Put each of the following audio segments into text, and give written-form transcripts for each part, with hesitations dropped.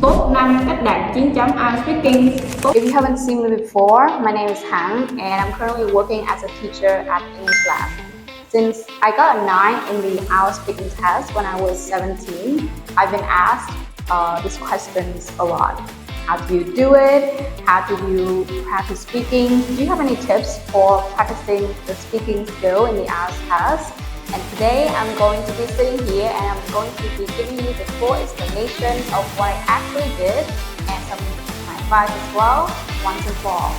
Top 5 cách đạt 9 chấm IELTS Speaking. If you haven't seen me before, my name is Hằng and I'm currently working as a teacher at Englab. Since I got a 9 in the IELTS speaking test when I was 17, I've been asked these questions a lot. How do you do it? How do you practice speaking? Do you have any tips for practicing the speaking skill in the IELTS test? And today I'm going to be sitting here and I'm going to be giving you the full explanation of what I actually did and some of my advice as well, once and for all.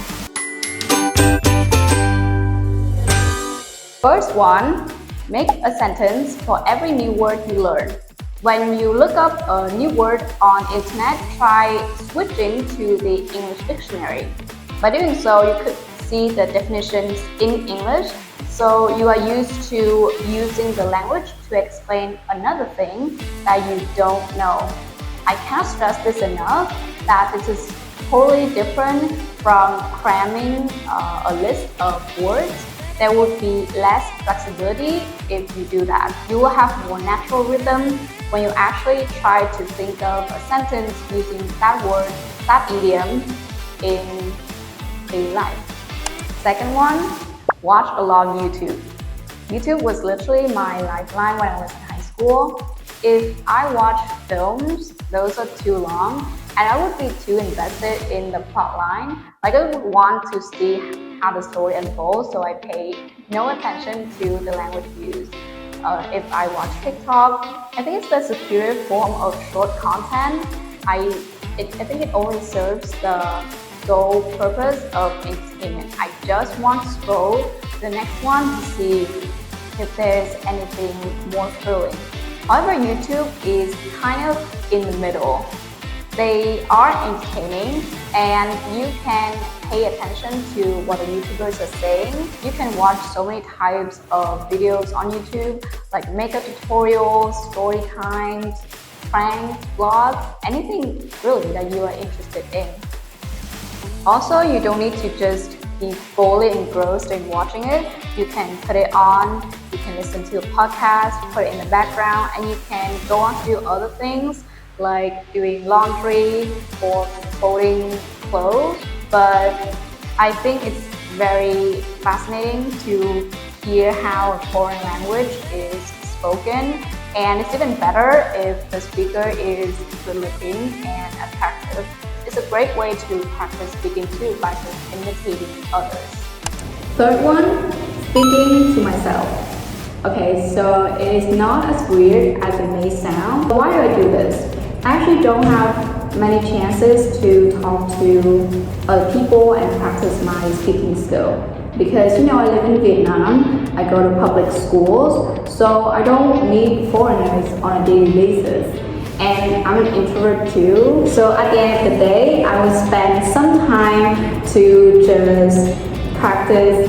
First one, make a sentence for every new word you learn. When you look up a new word on internet, try switching to the English dictionary. By doing so, you could see the definitions in English, so you are used to using the language to explain another thing that you don't know. I can't stress this enough that this is totally different from cramming a list of words. There would be less flexibility if you do that. You will have more natural rhythm when you actually try to think of a sentence using that word, that idiom in daily life. Second one, watch a lot of YouTube. YouTube was literally my lifeline when I was in high school. If I watch films, those are too long, and I would be too invested in the plot line. Like I would want to see how the story unfolds, so I pay no attention to the language used. If I watch TikTok, I think it's the superior form of short content. I think it only serves the sole purpose of entertainment. I just want to scroll to the next one to see if there's anything more thrilling. However, YouTube is kind of in the middle. They are entertaining and you can pay attention to what the YouTubers are saying. You can watch so many types of videos on YouTube, like makeup tutorials, story times, pranks, vlogs, anything really that you are interested in. Also, you don't need to just be fully engrossed in watching it. You can put it on, you can listen to a podcast, put it in the background, and you can go on to do other things like doing laundry or folding clothes. But I think it's very fascinating to hear how a foreign language is spoken, and it's even better if the speaker is good looking and attractive. It's a great way to practice speaking too by just imitating others. Third one, speaking to myself. Okay, so it is not as weird as it may sound. Why do I do this? I actually don't have many chances to talk to other people and practice my speaking skill. Because I live in Vietnam, I go to public schools, so I don't meet foreigners on a daily basis. And I'm an introvert too, so at the end of the day, I will spend some time to just practice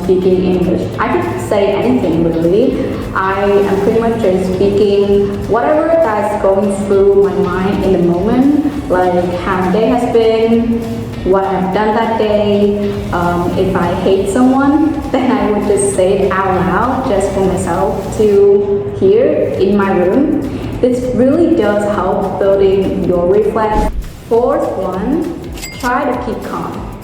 speaking English. I could say anything really. I am pretty much just speaking whatever that's going through my mind in the moment, like how my day has been, what I've done that day. If I hate someone, then I would just say it out loud just for myself to hear in my room. This really does help building your reflex. Fourth one, try to keep calm.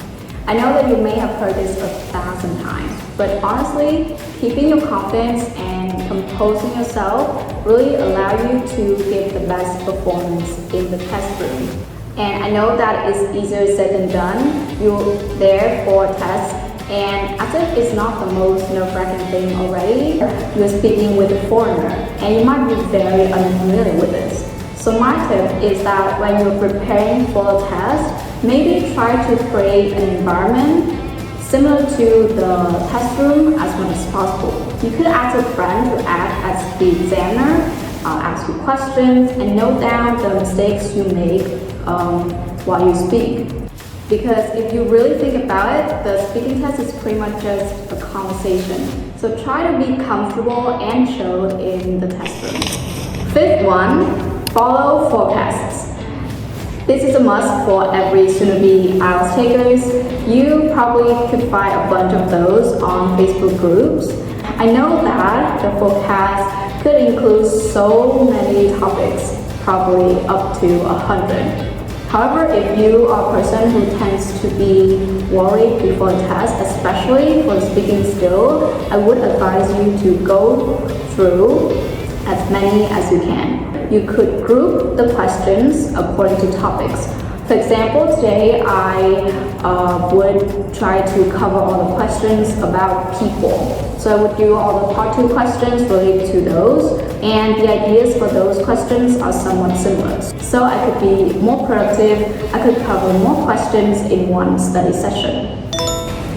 I know that you may have heard this 1,000 times, but honestly, keeping your confidence and composing yourself really allow you to give the best performance in the test room. And I know that it's easier said than done. You're there for a test, and as if it's not the most nerve-wracking thing already, you're speaking with a foreigner, and you might be very unfamiliar with this. So my tip is that when you're preparing for a test, maybe try to create an environment similar to the test room as much as possible. You could ask a friend to act as the examiner, ask you questions, and note down the mistakes you make while you speak. Because if you really think about it, the speaking test is pretty much just a conversation. So try to be comfortable and chill in the test room. Fifth one, follow forecasts. This is a must for every soon-to-be IELTS takers. You probably could find a bunch of those on Facebook groups. I know that the forecast could include so many topics, probably up to 100. However, if you are a person who tends to be worried before a test, especially for speaking skill, I would advise you to go through as many as you can. You could group the questions according to topics. For example, today I would try to cover all the questions about people. So I would do all the part 2 questions related to those, and the ideas for those questions are somewhat similar. So I could be more productive, I could cover more questions in one study session.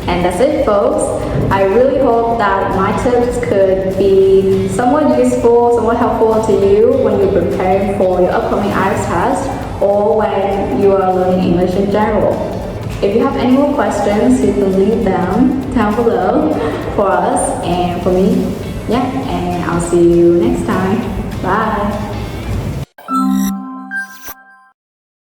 And that's it, folks. I really hope that my tips could be somewhat useful, somewhat helpful to you when you're preparing for your upcoming IELTS test or when you are learning English in general. If you have any more questions, you can leave them down below for us and for me. Yeah, and I'll see you next time. Bye.